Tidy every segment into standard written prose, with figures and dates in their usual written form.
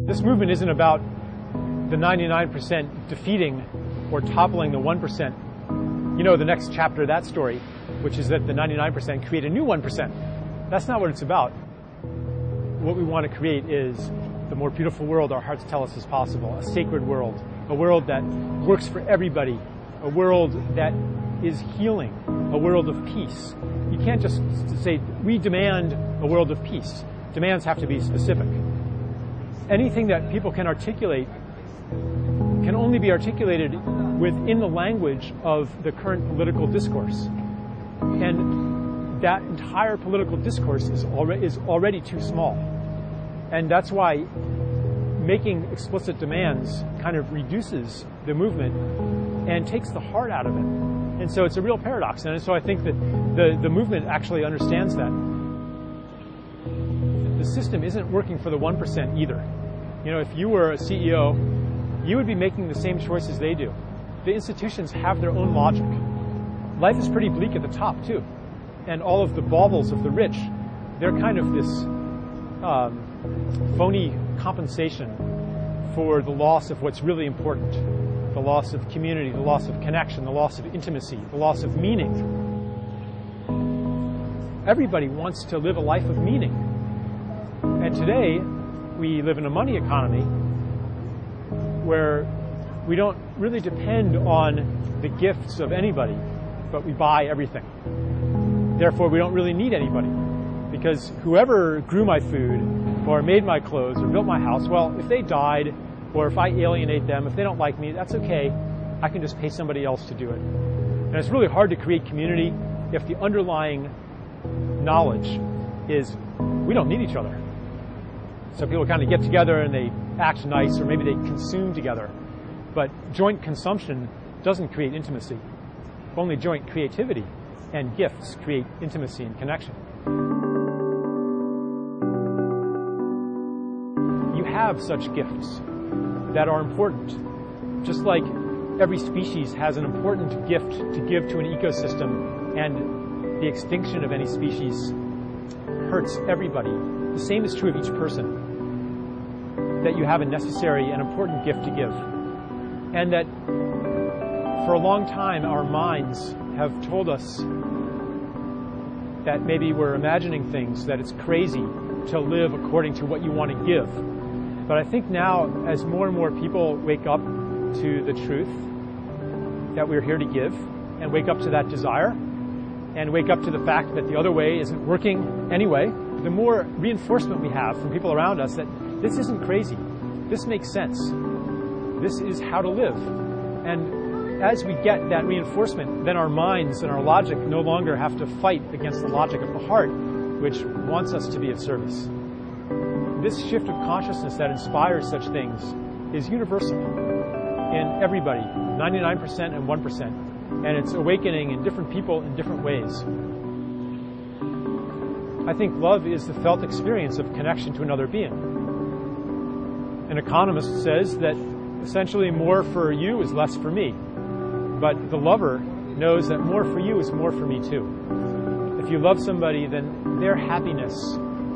This movement isn't about the 99% defeating or toppling the 1%. You know the next chapter of that story, which is that the 99% create a new 1%. That's not what it's about. What we want to create is the more beautiful world our hearts tell us is possible, a sacred world, a world that works for everybody, a world that is healing, a world of peace. You can't just say, we demand a world of peace. Demands have to be specific. Anything that people can articulate can only be articulated within the language of the current political discourse. And that entire political discourse is already too small. And that's why making explicit demands kind of reduces the movement and takes the heart out of it. And so it's a real paradox. And so I think that the movement actually understands that. The system isn't working for the 1% either. You know, if you were a CEO, you would be making the same choices they do. The institutions have their own logic. Life is pretty bleak at the top, too. And all of the baubles of the rich, they're kind of this phony compensation for the loss of what's really important. The loss of community, the loss of connection, the loss of intimacy, the loss of meaning. Everybody wants to live a life of meaning. And today, we live in a money economy where we don't really depend on the gifts of anybody, but we buy everything. Therefore, we don't really need anybody, because whoever grew my food or made my clothes or built my house, well, if they died or if I alienate them, if they don't like me, that's okay. I can just pay somebody else to do it. And it's really hard to create community if the underlying knowledge is we don't need each other. So people kind of get together and they act nice, or maybe they consume together. But joint consumption doesn't create intimacy. Only joint creativity and gifts create intimacy and connection. You have such gifts that are important. Just like every species has an important gift to give to an ecosystem, and the extinction of any species hurts everybody. The same is true of each person. That you have a necessary and important gift to give. And that for a long time our minds have told us that maybe we're imagining things, that it's crazy to live according to what you want to give. But I think now, as more and more people wake up to the truth that we're here to give, and wake up to that desire, and wake up to the fact that the other way isn't working anyway, the more reinforcement we have from people around us that this isn't crazy. This makes sense. This is how to live. And as we get that reinforcement, then our minds and our logic no longer have to fight against the logic of the heart, which wants us to be of service. This shift of consciousness that inspires such things is universal in everybody, 99% and 1%. And it's awakening in different people in different ways. I think love is the felt experience of connection to another being. An economist says that essentially more for you is less for me. But the lover knows that more for you is more for me too. If you love somebody, then their happiness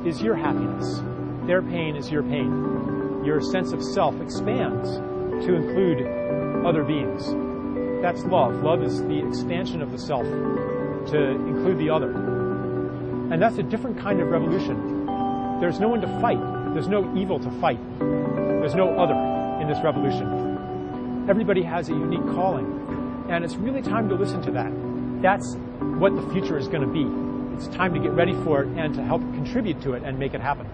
is your happiness. Their pain is your pain. Your sense of self expands to include other beings. That's love. Love is the expansion of the self to include the other. And that's a different kind of revolution. There's no one to fight. There's no evil to fight. There's no other in this revolution. Everybody has a unique calling. And it's really time to listen to that. That's what the future is going to be. It's time to get ready for it and to help contribute to it and make it happen.